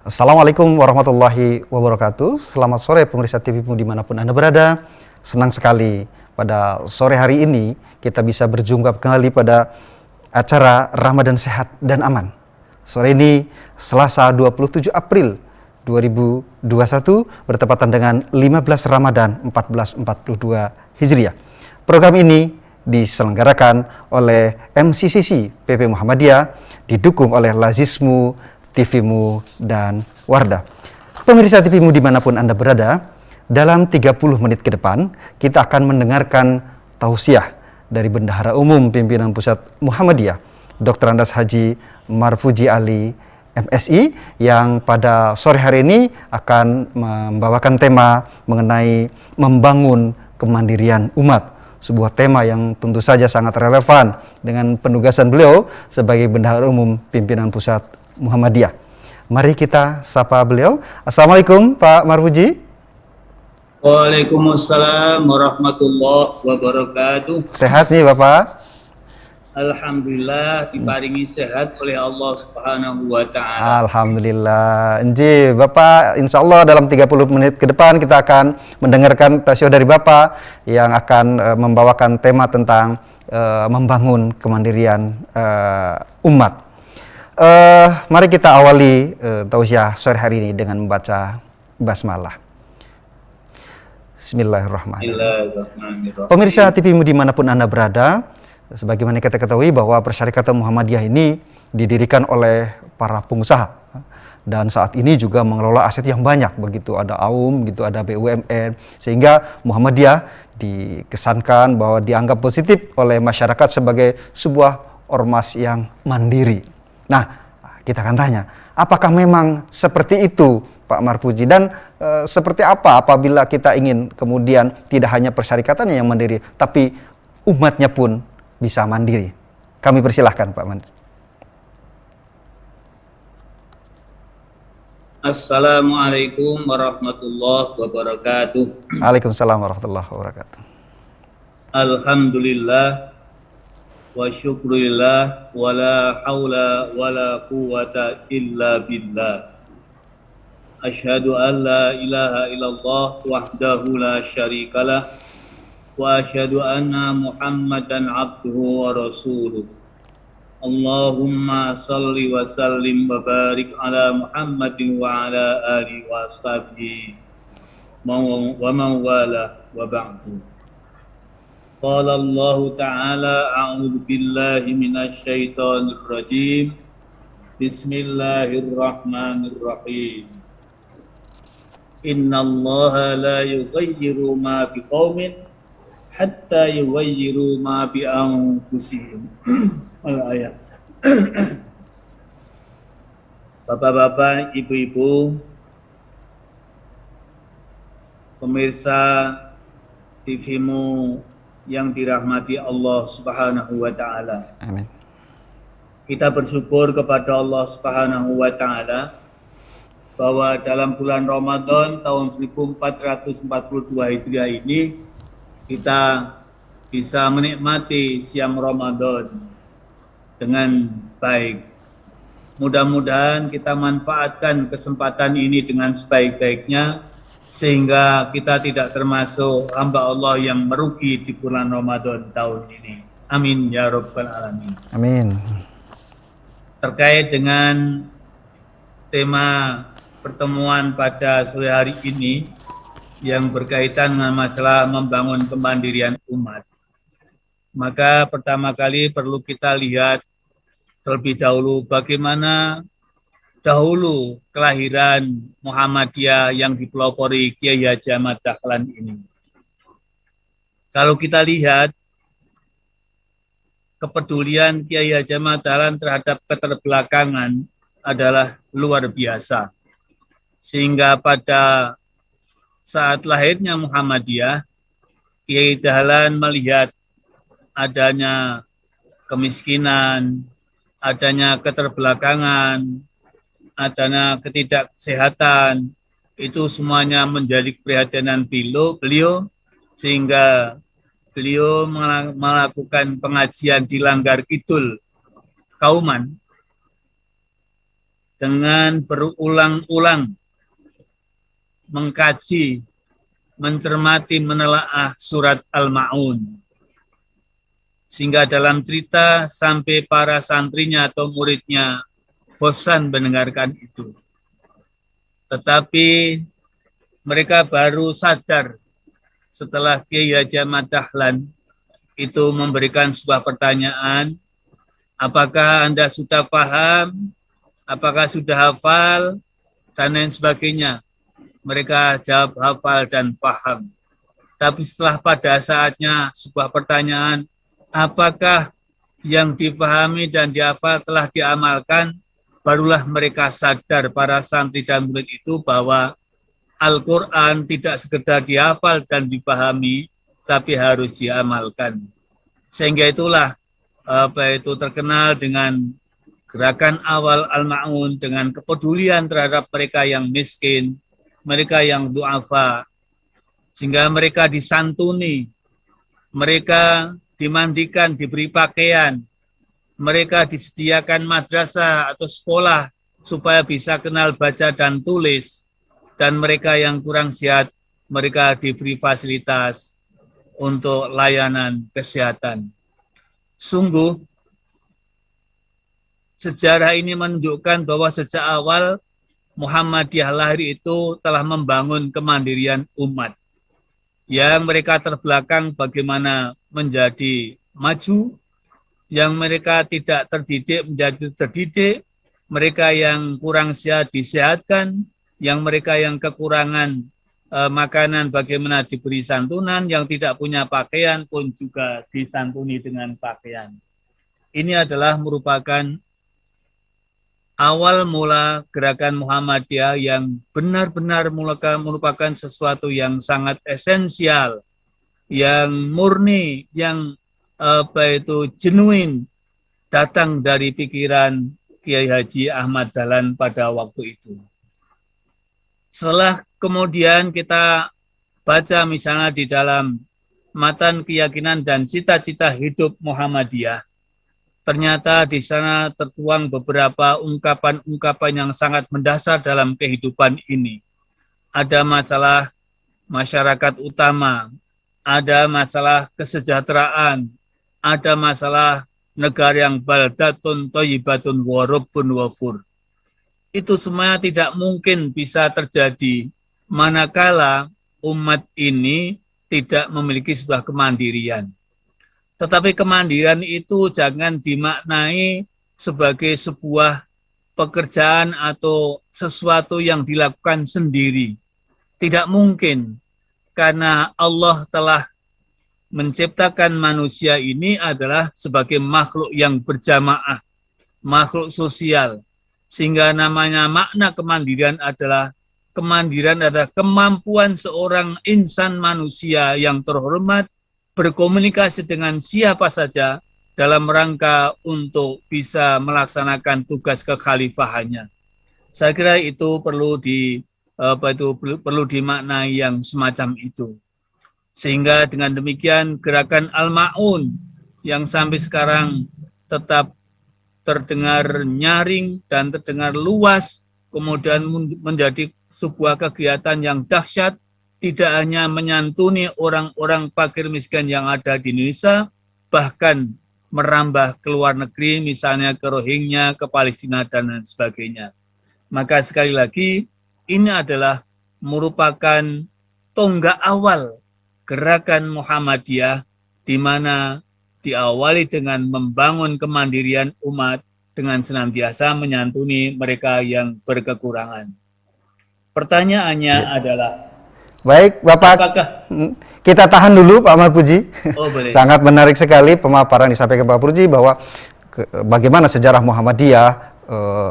Assalamualaikum warahmatullahi wabarakatuh. Selamat sore pemirsa TVmu dimanapun Anda berada. Senang sekali pada sore hari ini kita bisa berjumpa kembali pada acara Ramadan Sehat dan Aman. Sore ini Selasa 27 April 2021 bertepatan dengan 15 Ramadan 1442 Hijriah. Program ini diselenggarakan oleh MCCC PP Muhammadiyah, didukung oleh Lazismu, TVmu, dan Wardah. Pemirsa TVmu dimanapun Anda berada, dalam 30 menit ke depan kita akan mendengarkan tausiah dari Bendahara Umum Pimpinan Pusat Muhammadiyah, Dr. Andes Haji Marfuji Ali MSI, yang pada sore hari ini akan membawakan tema mengenai membangun kemandirian umat. Sebuah tema yang tentu saja sangat relevan dengan penugasan beliau sebagai Bendahara Umum Pimpinan Pusat Muhammadiyah. Mari kita sapa beliau. Assalamualaikum Pak Marfuji. Waalaikumsalam warahmatullahi wabarakatuh. Sehat nih Bapak? Alhamdulillah diparingi sehat oleh Allah Subhanahu wa Ta'ala. Alhamdulillah. Nji, Bapak, insya Allah dalam 30 menit ke depan kita akan mendengarkan tausiah dari Bapak yang akan membawakan tema tentang membangun kemandirian umat. Mari kita awali tausiah sore hari ini dengan membaca basmalah. Bismillahirrahmanirrahim. Pemirsa TVmu dimanapun Anda berada, sebagaimana kita ketahui bahwa Persyarikatan Muhammadiyah ini didirikan oleh para pengusaha dan saat ini juga mengelola aset yang banyak, begitu ada AUM, gitu ada BUMN, sehingga Muhammadiyah dikesankan bahwa dianggap positif oleh masyarakat sebagai sebuah ormas yang mandiri. Nah, kita akan tanya, apakah memang seperti itu Pak Marfuji, dan seperti apa apabila kita ingin kemudian tidak hanya persyarikatannya yang mandiri, tapi umatnya pun bisa mandiri? Kami persilahkan Pak Mandiri. Assalamualaikum warahmatullahi wabarakatuh. Waalaikumsalam warahmatullahi wabarakatuh. Alhamdulillah wa syukurillah wa la hawla wa la quwwata illa billah. Asyhadu an la ilaha illallah wahdahu la syarikalah wa asyhadu anna Muhammadan abduhu wa rasuluh. Allahumma salli wa sallim wa barik ala Muhammadin wa ala alihi wa ashabihi wa man wala wa ba'du. Qala Allah Ta'ala a'udzu billahi minasy syaithanir rajim. Bismillahirrahmanirrahim. Innallaha la yughayyiru ma biqaumin hatta yughayyiru ma bi anfusihim. Al-ayat. Bapak-bapak, ibu-ibu, pemirsa TVmu yang dirahmati Allah Subhanahu wa Ta'ala. Amin. Kita bersyukur kepada Allah Subhanahu wa Ta'ala bahwa dalam bulan Ramadan tahun 1442 Hijriah ini kita bisa menikmati siang Ramadan dengan baik. Mudah-mudahan kita manfaatkan kesempatan ini dengan sebaik-baiknya, sehingga kita tidak termasuk hamba Allah yang merugi di bulan Ramadan tahun ini. Amin ya Rabbal Alamin. Amin. Terkait dengan tema pertemuan pada sore hari ini yang berkaitan dengan masalah membangun kemandirian umat, maka pertama kali perlu kita lihat terlebih dahulu bagaimana dahulu kelahiran Muhammadiyah yang dipelopori Kiai Haji Ahmad Dahlan ini. Kalau kita lihat kepedulian Kiai Haji Ahmad Dahlan terhadap keterbelakangan adalah luar biasa. Sehingga pada saat lahirnya Muhammadiyah, Kiai Dahlan melihat adanya kemiskinan, adanya keterbelakangan, adanya ketidaksehatan, itu semuanya menjadi keprihatinan beliau, sehingga beliau melakukan pengajian di Langgar Kidul Kauman dengan berulang-ulang mengkaji, mencermati, menelaah surat Al-Ma'un. Sehingga dalam cerita sampai para santrinya atau muridnya bosan mendengarkan itu. Tetapi mereka baru sadar setelah Kiai Haji Ahmad Dahlan itu memberikan sebuah pertanyaan, apakah Anda sudah paham, apakah sudah hafal, dan lain sebagainya. Mereka jawab hafal dan paham. Tapi setelah pada saatnya sebuah pertanyaan, apakah yang dipahami dan dihafal telah diamalkan, barulah mereka sadar para santri dan murid itu bahwa Al-Quran tidak sekedar dihafal dan dipahami, tapi harus diamalkan. Sehingga itulah terkenal dengan gerakan awal Al-Ma'un, dengan kepedulian terhadap mereka yang miskin, mereka yang du'afa, sehingga mereka disantuni, mereka dimandikan, diberi pakaian, mereka disediakan madrasah atau sekolah supaya bisa kenal baca dan tulis, dan mereka yang kurang sehat, mereka diberi fasilitas untuk layanan kesehatan. Sungguh, sejarah ini menunjukkan bahwa sejak awal Muhammadiyah lahir itu telah membangun kemandirian umat. Yang mereka terbelakang bagaimana menjadi maju, yang mereka tidak terdidik menjadi terdidik, mereka yang kurang sehat disehatkan, yang mereka yang kekurangan makanan bagaimana diberi santunan, yang tidak punya pakaian pun juga disantuni dengan pakaian. Ini adalah merupakan awal mula gerakan Muhammadiyah yang benar-benar merupakan sesuatu yang sangat esensial, yang murni, yang genuine, datang dari pikiran Kiai Haji Ahmad Dahlan pada waktu itu. Setelah kemudian kita baca misalnya di dalam Matan Keyakinan dan Cita-Cita Hidup Muhammadiyah, ternyata di sana tertuang beberapa ungkapan-ungkapan yang sangat mendasar dalam kehidupan ini. Ada masalah masyarakat utama, ada masalah kesejahteraan, ada masalah negara yang baldatun thayyibatun wa rabbun ghafur. Itu semuanya tidak mungkin bisa terjadi manakala umat ini tidak memiliki sebuah kemandirian. Tetapi kemandirian itu jangan dimaknai sebagai sebuah pekerjaan atau sesuatu yang dilakukan sendiri. Tidak mungkin, karena Allah telah menciptakan manusia ini adalah sebagai makhluk yang berjamaah, makhluk sosial. Sehingga namanya makna kemandirian adalah kemampuan seorang insan manusia yang terhormat berkomunikasi dengan siapa saja dalam rangka untuk bisa melaksanakan tugas kekhalifahannya. Saya kira itu perlu dimaknai yang semacam itu. Sehingga dengan demikian gerakan Al-Ma'un yang sampai sekarang tetap terdengar nyaring dan terdengar luas, kemudian menjadi sebuah kegiatan yang dahsyat, tidak hanya menyantuni orang-orang fakir miskin yang ada di Indonesia, bahkan merambah ke luar negeri, misalnya ke Rohingya, ke Palestina, dan lain sebagainya. Maka sekali lagi, ini adalah merupakan tonggak awal gerakan Muhammadiyah, di mana diawali dengan membangun kemandirian umat dengan senantiasa menyantuni mereka yang berkekurangan. Pertanyaannya adalah, baik Bapak, kita tahan dulu Pak Ahmad Puji. Oh, boleh. Sangat menarik sekali pemaparan disampaikan Pak Puji bahwa bagaimana sejarah Muhammadiyah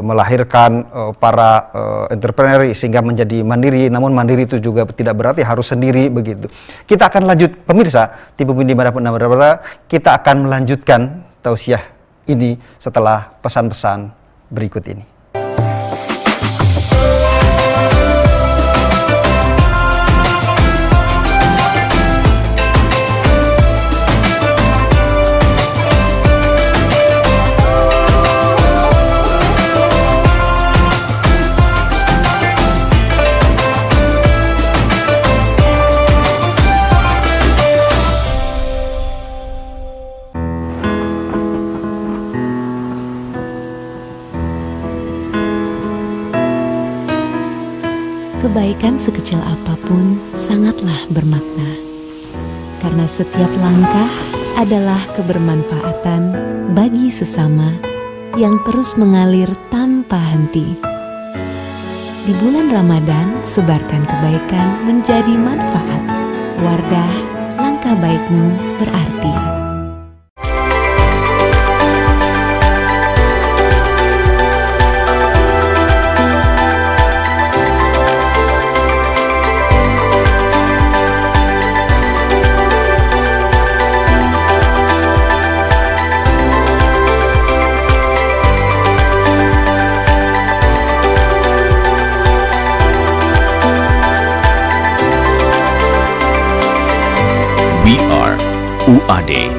melahirkan para entrepreneur sehingga menjadi mandiri, namun mandiri itu juga tidak berarti harus sendiri begitu. Kita akan lanjut, pemirsa, TV dimanapun Anda berada, kita akan melanjutkan tausiah ini setelah pesan-pesan berikut ini. Kebaikan sekecil apapun sangatlah bermakna, karena setiap langkah adalah kebermanfaatan bagi sesama yang terus mengalir tanpa henti. Di bulan Ramadan, sebarkan kebaikan menjadi manfaat. Wardah, langkah baikmu berarti. We are UAD.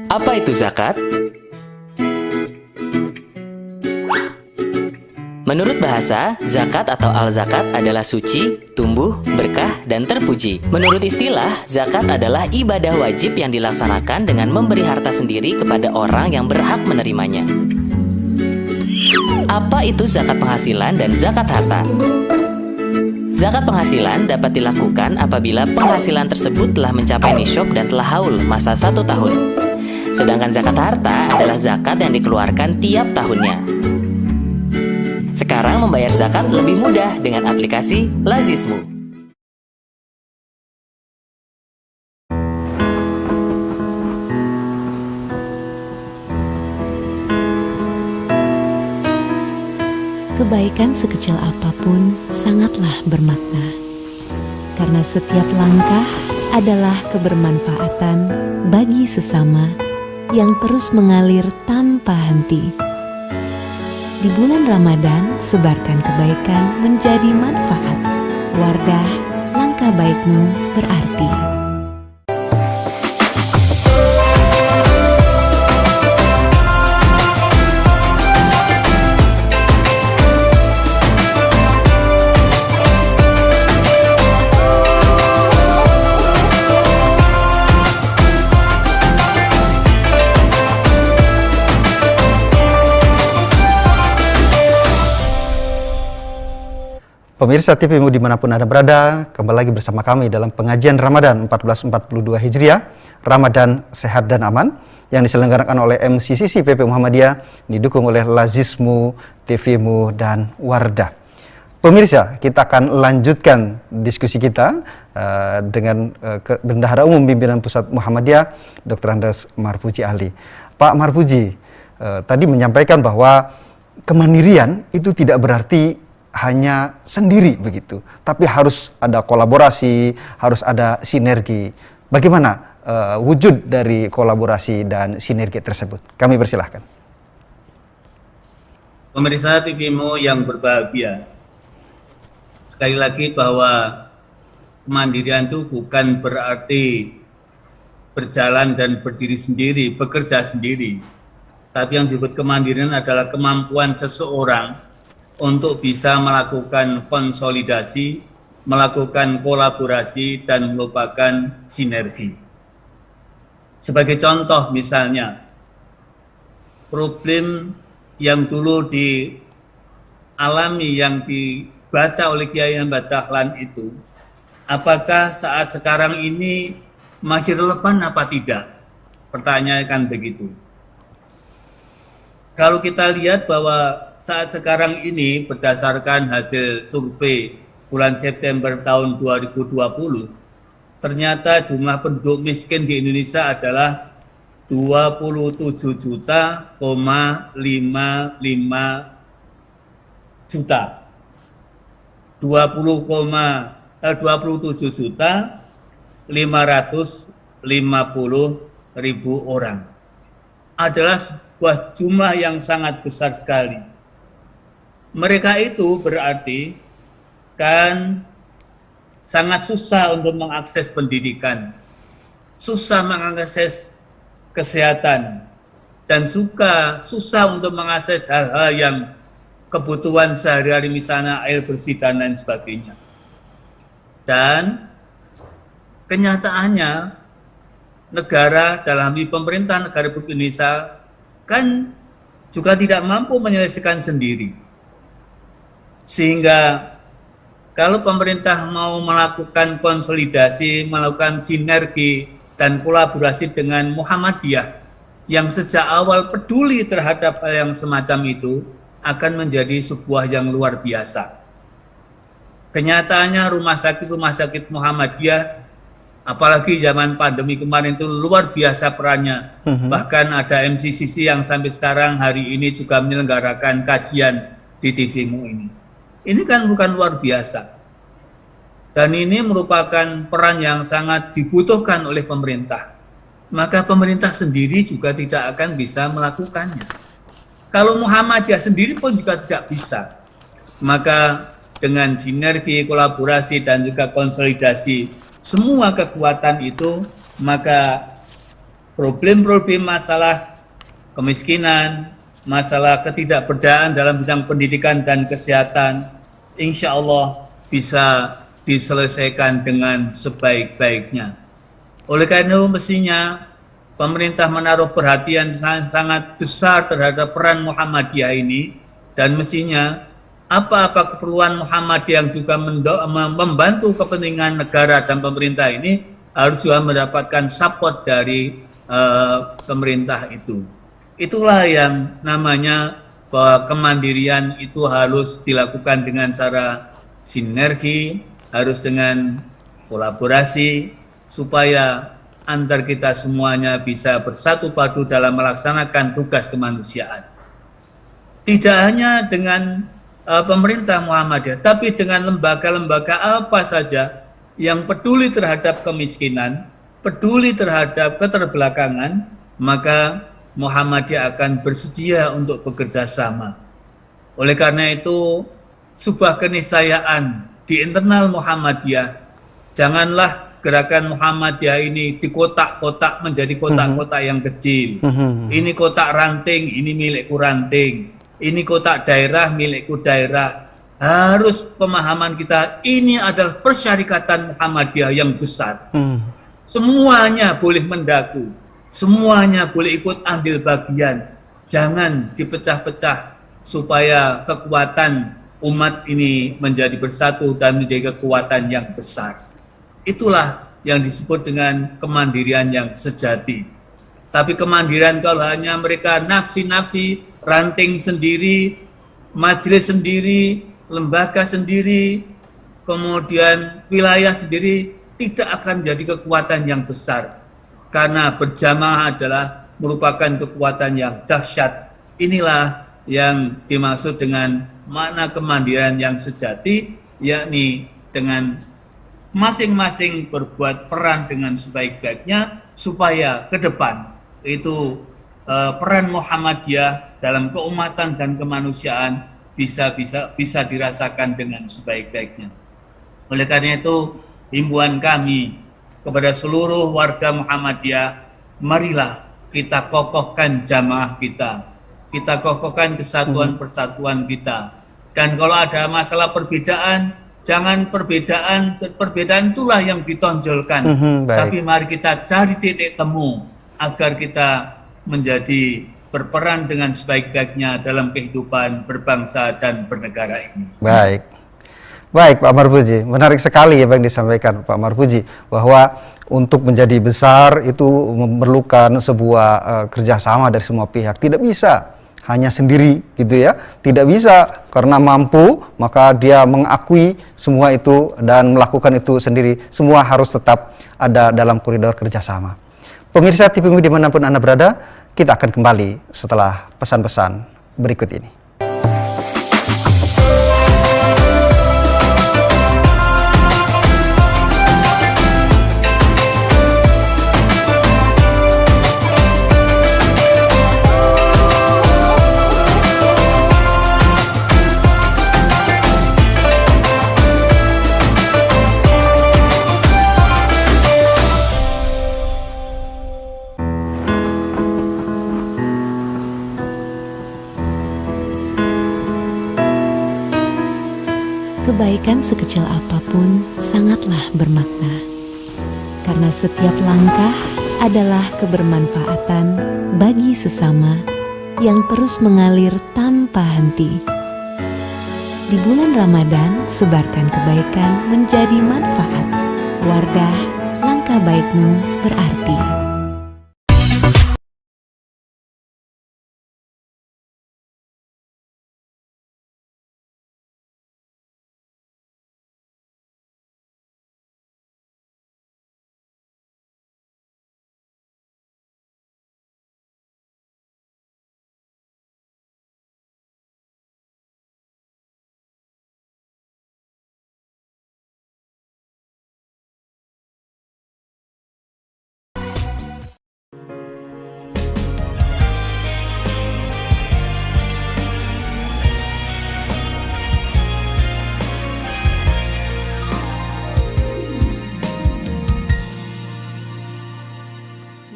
Apa itu zakat? Menurut bahasa, zakat atau al-zakat adalah suci, tumbuh, berkah, dan terpuji. Menurut istilah, zakat adalah ibadah wajib yang dilaksanakan dengan memberi harta sendiri kepada orang yang berhak menerimanya. Apa itu zakat penghasilan dan zakat harta? Zakat penghasilan dapat dilakukan apabila penghasilan tersebut telah mencapai nisyab dan telah haul masa 1 tahun. Sedangkan zakat harta adalah zakat yang dikeluarkan tiap tahunnya. Sekarang membayar zakat lebih mudah dengan aplikasi Lazismu. Kebaikan sekecil apapun sangatlah bermakna, karena setiap langkah adalah kebermanfaatan bagi sesama yang terus mengalir tanpa henti. Di bulan Ramadan, sebarkan kebaikan menjadi manfaat. Wardah, langkah baikmu berarti. Pemirsa TVmu dimanapun Anda berada, kembali lagi bersama kami dalam pengajian Ramadan 1442 Hijriah, Ramadan Sehat dan Aman, yang diselenggarakan oleh MCCC PP Muhammadiyah, didukung oleh Lazismu, TVmu, dan Wardah. Pemirsa, kita akan lanjutkan diskusi kita dengan Bendahara Umum Pimpinan Pusat Muhammadiyah, Dr. Andes Marpuji Ali. Pak Marpuji, tadi menyampaikan bahwa kemandirian itu tidak berarti hanya sendiri begitu, tapi harus ada kolaborasi, harus ada sinergi. Bagaimana wujud dari kolaborasi dan sinergi tersebut? Kami persilahkan. Pemirsa TVmu yang berbahagia, sekali lagi bahwa kemandirian itu bukan berarti berjalan dan berdiri sendiri, bekerja sendiri, tapi yang disebut kemandirian adalah kemampuan seseorang untuk bisa melakukan konsolidasi, melakukan kolaborasi, dan merupakan sinergi. Sebagai contoh misalnya, problem yang dulu dialami, yang dibaca oleh Kiai Ahmad Dahlan itu, apakah saat sekarang ini masih relevan apa tidak? Pertanyaan kan begitu. Kalau kita lihat bahwa saat sekarang ini berdasarkan hasil survei bulan September tahun 2020, ternyata jumlah penduduk miskin di Indonesia adalah 27,55 juta. 27.550.000 orang. Adalah sebuah jumlah yang sangat besar sekali. Mereka itu berarti kan sangat susah untuk mengakses pendidikan, susah mengakses kesehatan, dan susah untuk mengakses hal-hal yang kebutuhan sehari-hari, misalnya air bersih dan lain sebagainya. Dan kenyataannya negara dalam pemerintah negara Republik Indonesia kan juga tidak mampu menyelesaikan sendiri. Sehingga kalau pemerintah mau melakukan konsolidasi, melakukan sinergi dan kolaborasi dengan Muhammadiyah yang sejak awal peduli terhadap hal yang semacam itu, akan menjadi sebuah yang luar biasa. Kenyataannya rumah sakit Muhammadiyah, apalagi zaman pandemi kemarin itu luar biasa perannya. Bahkan ada MCCC yang sampai sekarang hari ini juga menyelenggarakan kajian di TV-mu ini. Ini kan bukan luar biasa. Dan ini merupakan peran yang sangat dibutuhkan oleh pemerintah. Maka pemerintah sendiri juga tidak akan bisa melakukannya. Kalau Muhammadiyah sendiri pun juga tidak bisa. Maka dengan sinergi, kolaborasi, dan juga konsolidasi semua kekuatan itu, maka problem-problem masalah kemiskinan, masalah ketidakberdayaan dalam bidang pendidikan dan kesehatan, insya Allah bisa diselesaikan dengan sebaik-baiknya. Oleh karena itu mestinya pemerintah menaruh perhatian sangat besar terhadap peran Muhammadiyah ini, dan mestinya apa-apa keperluan Muhammadiyah yang juga membantu kepentingan negara dan pemerintah ini harus juga mendapatkan support dari pemerintah itu. Itulah yang namanya bahwa kemandirian itu harus dilakukan dengan cara sinergi, harus dengan kolaborasi, supaya antar kita semuanya bisa bersatu padu dalam melaksanakan tugas kemanusiaan. Tidak hanya dengan pemerintah Muhammadiyah, tapi dengan lembaga-lembaga apa saja yang peduli terhadap kemiskinan, peduli terhadap keterbelakangan, maka Muhammadiyah akan bersedia untuk bekerja sama. Oleh karena itu, sebuah keniscayaan di internal Muhammadiyah, janganlah gerakan Muhammadiyah ini dikotak-kotak menjadi kotak-kotak yang kecil. Ini kotak ranting, ini milikku ranting. Ini kotak daerah, milikku daerah. Harus pemahaman kita, ini adalah persyarikatan Muhammadiyah yang besar. Semuanya boleh mendaku, semuanya boleh ikut ambil bagian. Jangan dipecah-pecah supaya kekuatan umat ini menjadi bersatu dan menjadi kekuatan yang besar. Itulah yang disebut dengan kemandirian yang sejati. Tapi kemandirian kalau hanya mereka nafsi-nafsi, ranting sendiri, majelis sendiri, lembaga sendiri, kemudian wilayah sendiri, tidak akan menjadi kekuatan yang besar. Karena berjamaah adalah merupakan kekuatan yang dahsyat. Inilah yang dimaksud dengan makna kemandirian yang sejati, yakni dengan masing-masing berbuat peran dengan sebaik-baiknya, supaya ke depan itu peran Muhammadiyah dalam keumatan dan kemanusiaan bisa dirasakan dengan sebaik-baiknya. Oleh karena itu, himbauan kami kepada seluruh warga Muhammadiyah, marilah kita kokohkan jamaah kita kokohkan kesatuan persatuan kita. Dan kalau ada masalah perbedaan, jangan perbedaan itulah yang ditonjolkan. Tapi mari kita cari titik temu agar kita menjadi berperan dengan sebaik-baiknya dalam kehidupan berbangsa dan bernegara ini. Baik Pak Marpuji, menarik sekali ya yang disampaikan Pak Marpuji, bahwa untuk menjadi besar itu memerlukan sebuah kerjasama dari semua pihak. Tidak bisa hanya sendiri gitu ya, tidak bisa karena mampu maka dia mengakui semua itu dan melakukan itu sendiri. Semua harus tetap ada dalam koridor kerjasama. Pemirsa TVmu dimanapun Anda berada, kita akan kembali setelah pesan-pesan berikut ini. Kebaikan sekecil apapun sangatlah bermakna, karena setiap langkah adalah kebermanfaatan bagi sesama yang terus mengalir tanpa henti. Di bulan Ramadan, sebarkan kebaikan menjadi manfaat. Wardah, langkah baikmu berarti.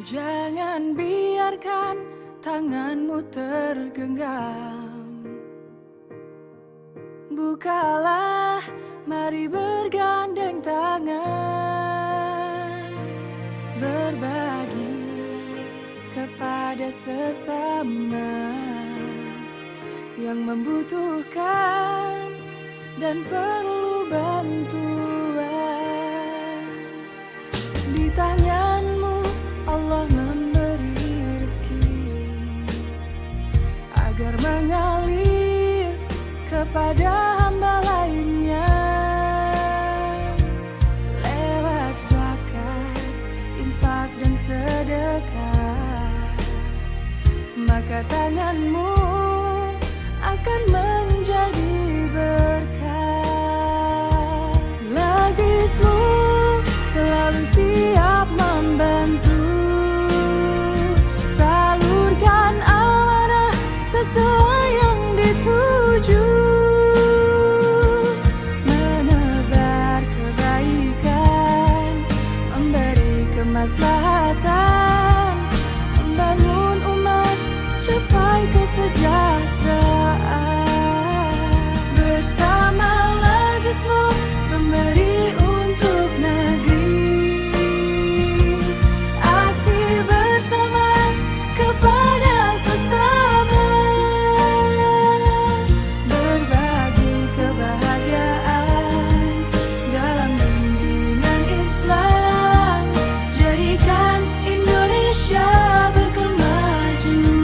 Jangan biarkan tanganmu tergenggam. Bukalah, mari bergandeng tangan. Berbagi kepada sesama yang membutuhkan dan perlu bantuan. Di tanganmu Allah memberi rezeki agar mengalir kepada hamba lainnya lewat zakat, infak dan sedekah. Maka tanganmu akan menjadi berkah. Lazizmu selalu siap membantu. Salurkan amanah sesuai yang dituju. Menebar kebaikan, memberi kemaslahatan, membangun umat, capai kesejahteraan. Bersama Lazizmu memberi untuk negeri. Aksi bersama kepada sesama, berbagi kebahagiaan dalam bimbingan Islam. Jadikan Indonesia berkemajuan.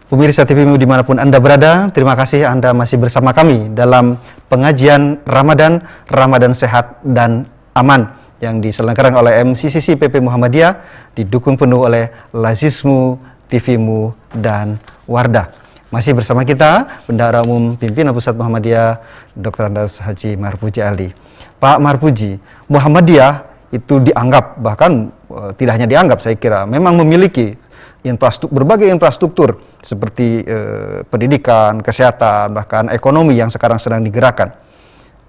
Pemirsa TVmu dimanapun Anda berada, terima kasih Anda masih bersama kami dalam pengajian Ramadan Sehat dan Aman yang diselenggarakan oleh MCCC PP Muhammadiyah, didukung penuh oleh Lazizmu, TVmu, dan Wardah. Masih bersama kita Bendahara Umum Pimpinan Pusat Muhammadiyah, Dr. Andes Haji Marpuji Ali. Pak Marpuji, Muhammadiyah itu dianggap, bahkan tidak hanya dianggap, saya kira memang memiliki berbagai infrastruktur seperti pendidikan, kesehatan, bahkan ekonomi yang sekarang sedang digerakkan.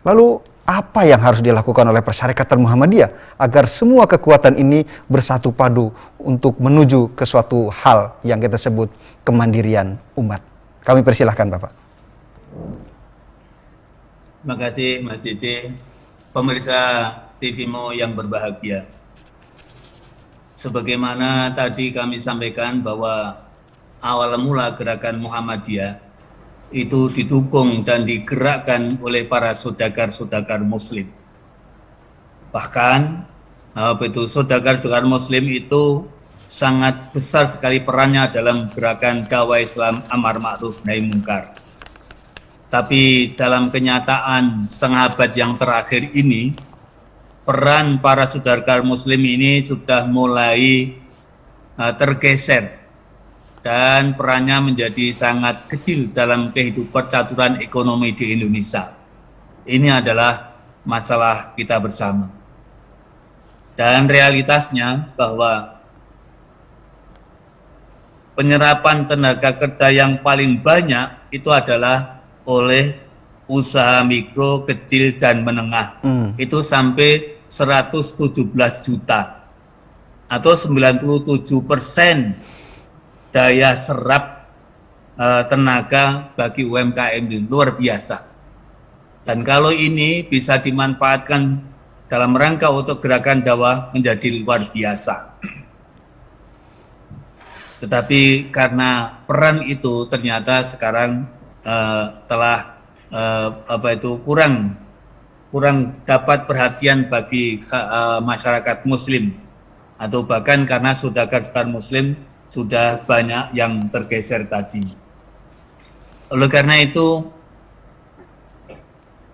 Lalu apa yang harus dilakukan oleh Persyarikatan Muhammadiyah agar semua kekuatan ini bersatu padu untuk menuju ke suatu hal yang kita sebut kemandirian umat? Kami persilahkan Bapak. Terima kasih Mas Didi. Pemirsa TVmu yang berbahagia. Sebagaimana tadi kami sampaikan bahwa awal mula gerakan Muhammadiyah itu didukung dan digerakkan oleh para saudagar-saudagar muslim. Bahkan saudagar-saudagar muslim itu sangat besar sekali perannya dalam gerakan dakwah Islam amar ma'ruf nahi mungkar. Tapi dalam kenyataan setengah abad yang terakhir ini, peran para saudagar muslim ini sudah mulai tergeser dan perannya menjadi sangat kecil dalam kehidupan percaturan ekonomi di Indonesia. Ini adalah masalah kita bersama. Dan realitasnya bahwa penyerapan tenaga kerja yang paling banyak itu adalah oleh usaha mikro, kecil, dan menengah. Itu sampai 117 juta atau 97% daya serap tenaga bagi UMKM ini luar biasa. Dan kalau ini bisa dimanfaatkan dalam rangka untuk gerakan dakwah menjadi luar biasa. Tetapi karena peran itu ternyata sekarang telah kurang dapat perhatian bagi masyarakat Muslim, atau bahkan karena sudah daftar Muslim sudah banyak yang tergeser tadi. Oleh karena itu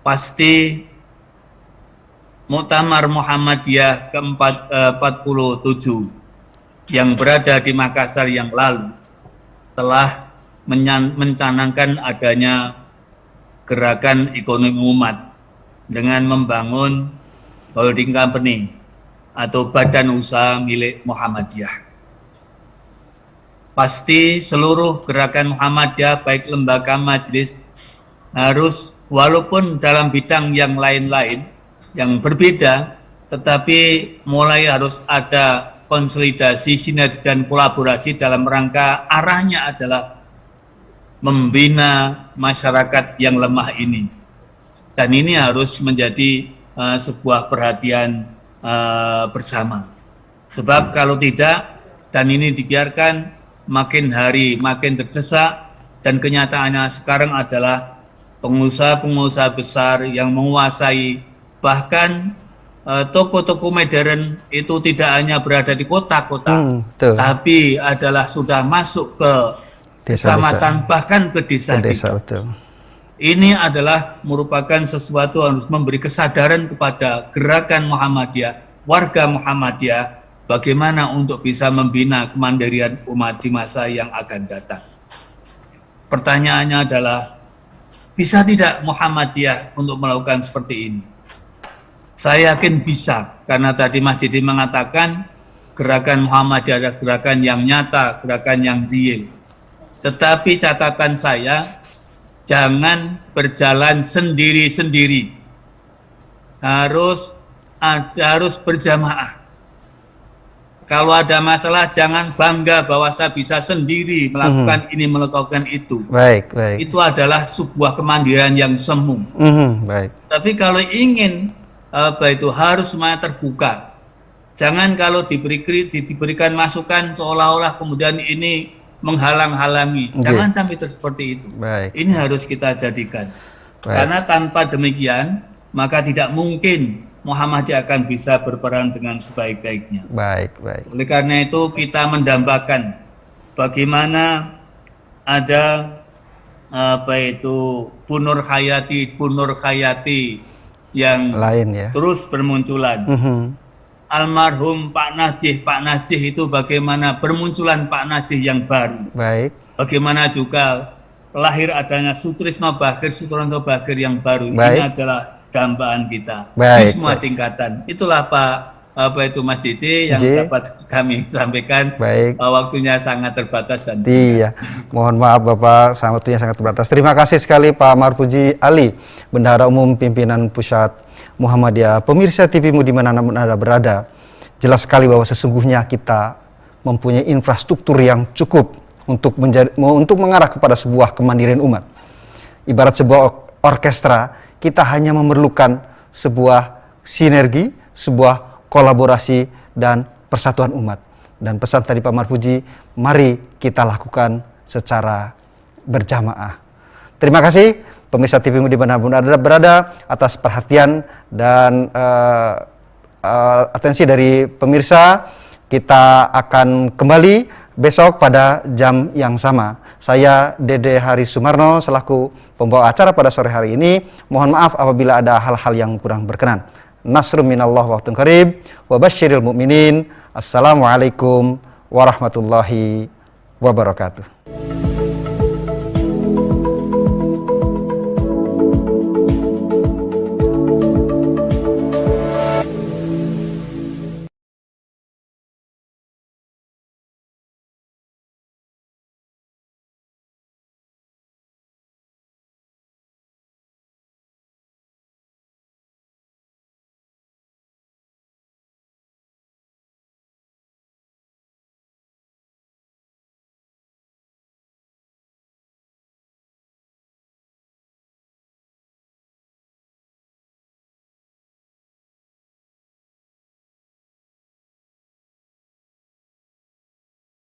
pasti Muktamar Muhammadiyah ke-47 yang berada di Makassar yang lalu telah mencanangkan adanya gerakan ekonomi umat dengan membangun holding company atau badan usaha milik Muhammadiyah. Pasti seluruh gerakan Muhammadiyah baik lembaga majelis harus walaupun dalam bidang yang lain-lain yang berbeda, tetapi mulai harus ada konsolidasi, sinergi, dan kolaborasi dalam rangka arahnya adalah membina masyarakat yang lemah ini. Dan ini harus menjadi sebuah perhatian bersama. Sebab kalau tidak, dan ini dibiarkan, makin hari makin terdesak, dan kenyataannya sekarang adalah pengusaha-pengusaha besar yang menguasai bahkan toko-toko modern itu tidak hanya berada di kota-kota, tapi adalah sudah masuk ke kecamatan, bahkan ke desa-desa. Ini adalah merupakan sesuatu yang harus memberi kesadaran kepada gerakan Muhammadiyah, warga Muhammadiyah, bagaimana untuk bisa membina kemandirian umat di masa yang akan datang. Pertanyaannya adalah, bisa tidak Muhammadiyah untuk melakukan seperti ini? Saya yakin bisa, karena tadi Mas Didi mengatakan gerakan Muhammadiyah adalah gerakan yang nyata, gerakan yang real. Tetapi catatan saya, jangan berjalan sendiri-sendiri. Harus berjamaah. Kalau ada masalah, jangan bangga bahwa saya bisa sendiri melakukan ini, melakukan itu. Baik. Itu adalah sebuah kemandirian yang semu. Baik. Tapi kalau ingin itu harus semuanya terbuka. Jangan kalau diberikan masukan seolah-olah kemudian ini menghalang-halangi. Jangan sampai seperti itu. Baik. Ini harus kita jadikan. Baik. Karena tanpa demikian, maka tidak mungkin Muhammadiyah akan bisa berperan dengan sebaik-baiknya. Baik. Oleh karena itu kita mendambakan bagaimana ada Bunur Hayati yang lain ya, terus bermunculan. Almarhum Pak Najih itu bagaimana bermunculan Pak Najih yang baru. Baik. Bagaimana juga lahir adanya Sutrisno Bagir yang baru. Baik. Ini adalah dambaan kita Baik, di semua tingkatan. Itulah Mas Didi yang dapat kami sampaikan. Baik. Waktunya sangat terbatas dan iya. Mohon maaf Bapak, waktunya sangat terbatas. Terima kasih sekali Pak Marpuji Ali, Bendahara Umum Pimpinan Pusat Muhammadiyah. Pemirsa TV-mu dimanapun Anda berada, jelas sekali bahwa sesungguhnya kita mempunyai infrastruktur yang cukup untuk mengarah kepada sebuah kemandirian umat. Ibarat sebuah orkestra, kita hanya memerlukan sebuah sinergi, sebuah kolaborasi dan persatuan umat. Dan pesan tadi Pak Marpuji, mari kita lakukan secara berjamaah. Terima kasih pemirsa TV-mu dimanapun Anda berada atas perhatian dan atensi dari pemirsa. Kita akan kembali besok pada jam yang sama. Saya Dede Hari Sumarno selaku pembawa acara pada sore hari ini. Mohon maaf apabila ada hal-hal yang kurang berkenan. Nasrun minallah wa fathun qarib wa basyiril mu'minin. Assalamualaikum warahmatullahi wabarakatuh.